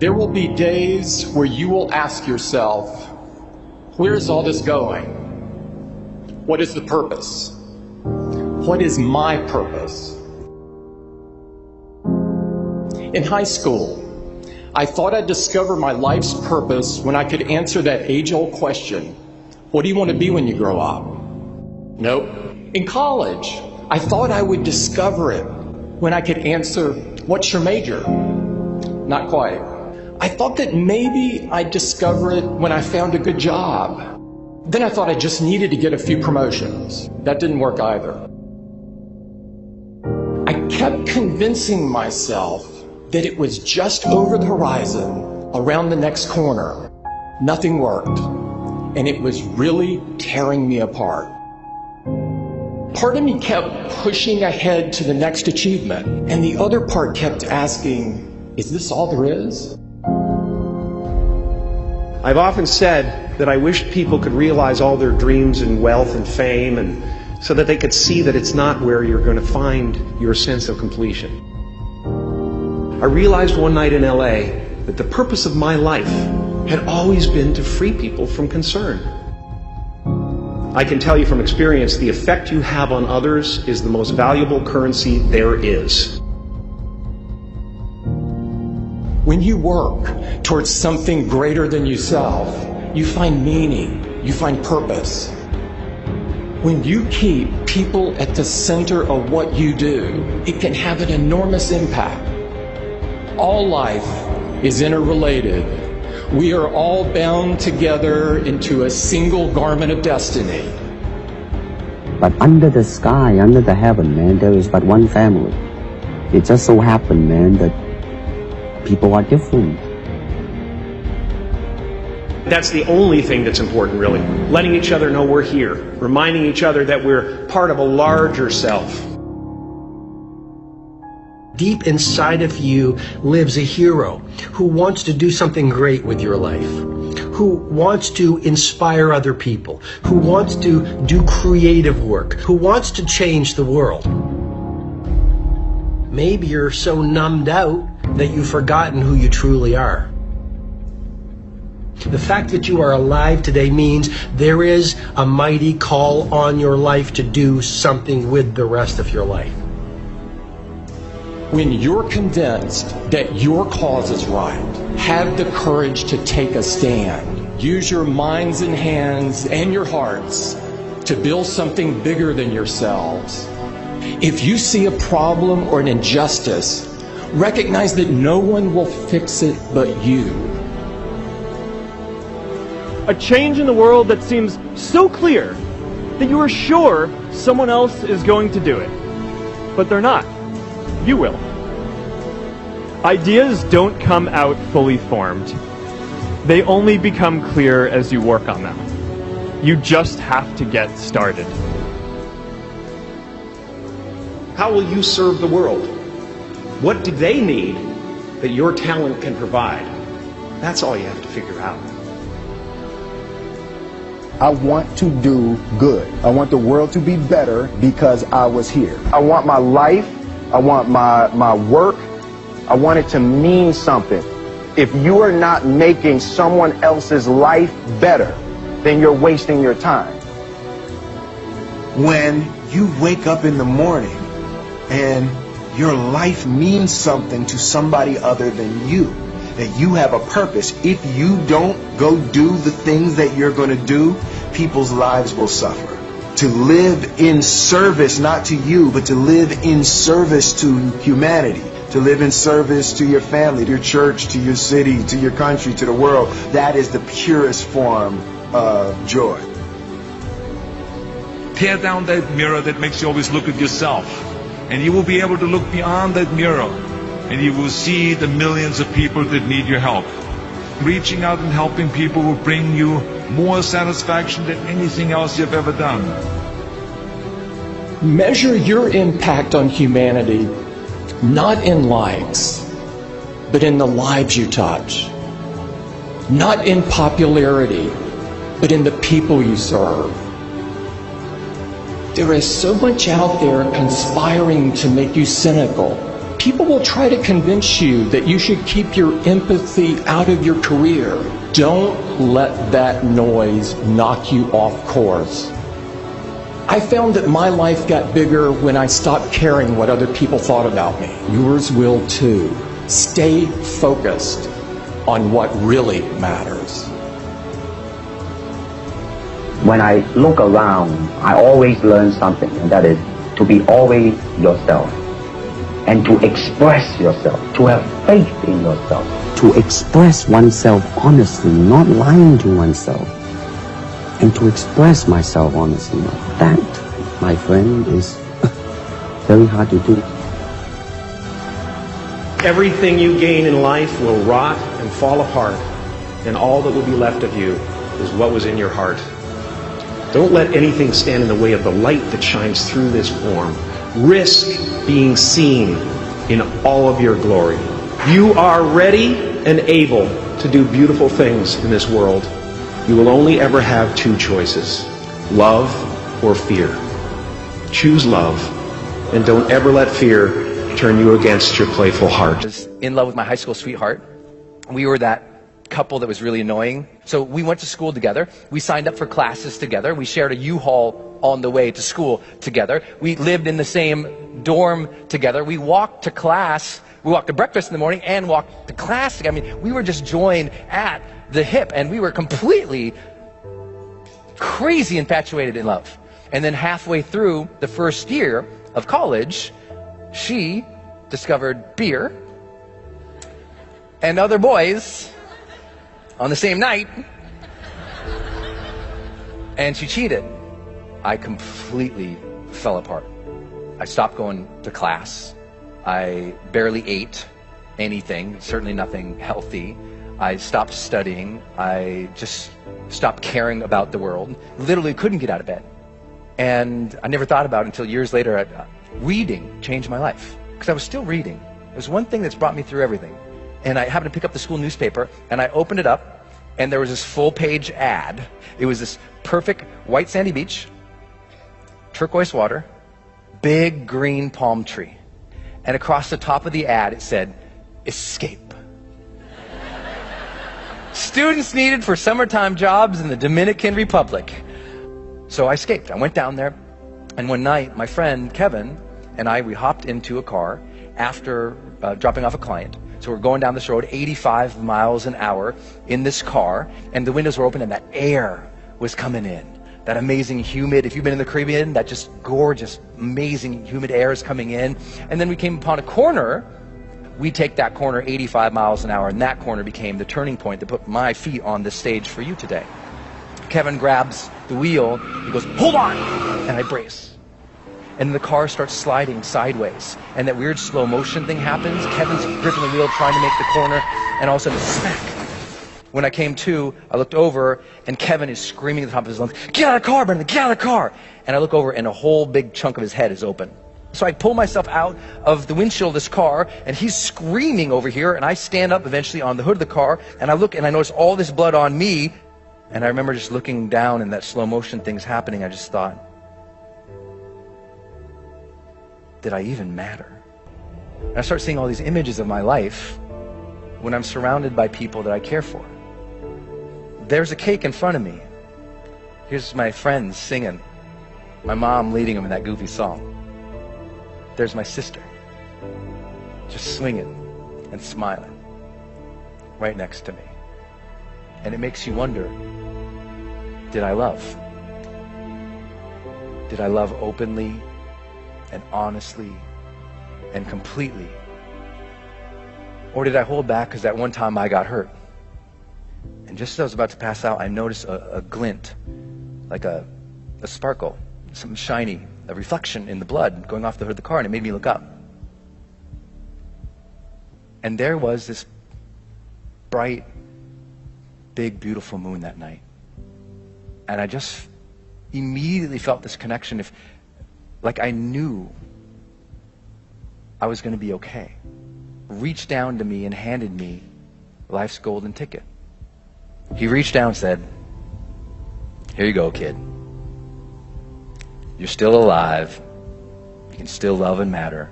There will be days where you will ask yourself, where's all this going? What is the purpose? What is my purpose? In high school, I thought I'd discover my life's purpose when I could answer that age-old question, what do you want to be when you grow up? Nope. In college, I thought I would discover it when I could answer, what's your major? Not quite. I thought that maybe I'd discover it when I found a good job. Then I thought I just needed to get a few promotions. That didn't work either. I kept convincing myself that it was just over the horizon, around the next corner. Nothing worked, and it was really tearing me apart. Part of me kept pushing ahead to the next achievement, and the other part kept asking, is this all there is? I've often said that I wish people could realize all their dreams and wealth and fame, and so that they could see that it's not where you're going to find your sense of completion. I realized one night in LA that the purpose of my life had always been to free people from concern. I can tell you from experience, the effect you have on others is the most valuable currency there is. When you work towards something greater than yourself, you find meaning, you find purpose. When you keep people at the center of what you do, it can have an enormous impact. All life is interrelated. We are all bound together into a single garment of destiny. But under the sky, under the heaven, man, there is but one family. It just so happened, man, that people are different. That's the only thing that's important, really. Letting each other know we're here. Reminding each other that we're part of a larger self. Deep inside of you lives a hero who wants to do something great with your life, who wants to inspire other people, who wants to do creative work, who wants to change the world. Maybe you're so numbed out that you've forgotten who you truly are. The fact that you are alive today means there is a mighty call on your life to do something with the rest of your life. When you're convinced that your cause is right, have the courage to take a stand. Use your minds and hands and your hearts to build something bigger than yourselves. If you see a problem or an injustice, recognize that no one will fix it but you. A change in the world that seems so clear that you are sure someone else is going to do it, but they're not. You will. Ideas don't come out fully formed. They only become clear as you work on them. You just have to get started. How will you serve the world? What do they need that your talent can provide? That's all you have to figure out. I want to do good. I want the world to be better because I was here. I want my life, I want my work, I want it to mean something. If you are not making someone else's life better, then you're wasting your time. When you wake up in the morning and your life means something to somebody other than you, that you have a purpose. If you don't go do the things that you're going to do, people's lives will suffer. To live in service, not to you, but to live in service to humanity, to live in service to your family, to your church, to your city, to your country, to the world, that is the purest form of joy. Tear down that mirror that makes you always look at yourself, and you will be able to look beyond that mirror, and you will see the millions of people that need your help. Reaching out and helping people will bring you more satisfaction than anything else you've ever done. Measure your impact on humanity not in likes, but in the lives you touch. Not in popularity, but in the people you serve. There is so much out there conspiring to make you cynical. People will try to convince you that you should keep your empathy out of your career. Don't let that noise knock you off course. I found that my life got bigger when I stopped caring what other people thought about me. Yours will too. Stay focused on what really matters. When I look around, I always learn something, and that is to be always yourself. And to express yourself, to have faith in yourself. To express oneself honestly, not lying to oneself. And to express myself honestly. That, my friend, is very hard to do. Everything you gain in life will rot and fall apart, and all that will be left of you is what was in your heart. Don't let anything stand in the way of the light that shines through this form. Risk being seen in all of your glory. You are ready and able to do beautiful things in this world. You will only ever have two choices, love or fear. Choose love, and don't ever let fear turn you against your playful heart. I was in love with my high school sweetheart. We were that couple that was really annoying. So we went to school together. We signed up for classes together. We shared a U-Haul on the way to school together. We lived in the same dorm together. We walked to class. We walked to breakfast in the morning and walked to class together. I mean, we were just joined at the hip, and we were completely crazy infatuated in love. And then halfway through the first year of college, she discovered beer and other boys on the same night, and she cheated. I completely fell apart. I stopped going to class. I barely ate anything, certainly nothing healthy. I stopped studying. I just stopped caring about the world. Literally couldn't get out of bed. And I never thought about it until years later. Reading changed my life, because I was still reading. It was one thing that's brought me through everything. And I happened to pick up the school newspaper, and I opened it up, and there was this full-page ad. It was this perfect white sandy beach, turquoise water, big green palm tree. And across the top of the ad, it said, "Escape. Students needed for summertime jobs in the Dominican Republic." So I escaped. I went down there, and one night, my friend Kevin and I, we hopped into a car after dropping off a client. So we're going down this road 85 miles an hour in this car, and the windows were open, and that air was coming in. That amazing humid, if you've been in the Caribbean, that just gorgeous, amazing humid air is coming in. And then we came upon a corner. We take that corner 85 miles an hour, and that corner became the turning point that put my feet on this stage for you today. Kevin grabs the wheel, he goes, "Hold on!" And I brace. And the car starts sliding sideways, and that weird slow motion thing happens. Kevin's gripping the wheel, trying to make the corner, and all of a sudden, smack. When I came to, I looked over, and Kevin is screaming at the top of his lungs, "Get out of the car, Brendan, get out of the car!" And I look over, and a whole big chunk of his head is open. So I pull myself out of the windshield of this car, and he's screaming over here, and I stand up eventually on the hood of the car, and I look, and I notice all this blood on me, and I remember just looking down, and that slow motion thing's happening. I just thought, did I even matter? And I start seeing all these images of my life when I'm surrounded by people that I care for. There's a cake in front of me. Here's my friends singing. My mom leading them in that goofy song. There's my sister, just swinging and smiling right next to me. And it makes you wonder, did I love? Did I love openly and honestly and completely? Or did I hold back because that one time I got hurt? And just as I was about to pass out, I noticed a glint, like a sparkle, something shiny, a reflection in the blood going off the hood of the car, and it made me look up. And there was this bright, big, beautiful moon that night. And I just immediately felt this connection, like I knew I was going to be okay. Reached down to me and handed me life's golden ticket. He reached down and said, "Here you go, kid. You're still alive. You can still love and matter.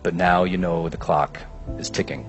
but now you know the clock is ticking.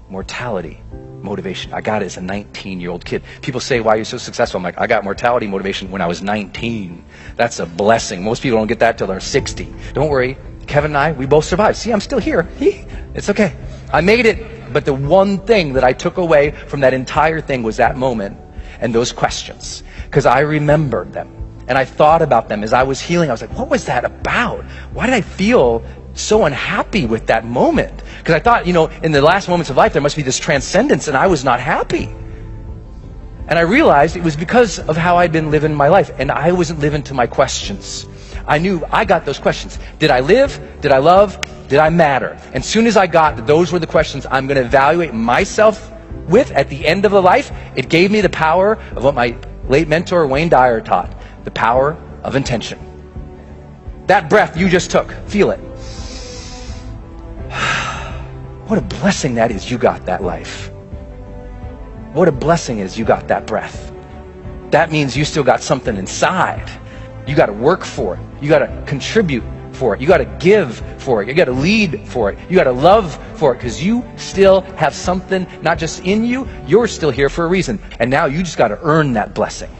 Mortality motivation. I got it as a 19-year-old kid. People say, why are you so successful? I'm like, I got mortality motivation when I was 19. That's a blessing. Most people don't get that till they're 60. Don't worry, Kevin and I, we both survived. See, I'm still here. It's okay. I made it. But the one thing that I took away from that entire thing was that moment and those questions. Because I remembered them. And I thought about them as I was healing. I was like, what was that about? Why did I feel so unhappy with that moment? Because I thought, in the last moments of life, there must be this transcendence, and I was not happy. And I realized it was because of how I'd been living my life, and I wasn't living to my questions. I knew I got those questions. Did I live? Did I love? Did I matter? And as soon as I got that those were the questions I'm going to evaluate myself with at the end of the life, it gave me the power of what my late mentor Wayne Dyer taught, the power of intention. That breath you just took, feel it. What a blessing that is you got that life. What a blessing is you got that breath. That means you still got something inside. You got to work for it. You got to contribute for it. You got to give for it. You got to lead for it. You got to love for it, because you still have something not just in you, you're still here for a reason. And now you just got to earn that blessing.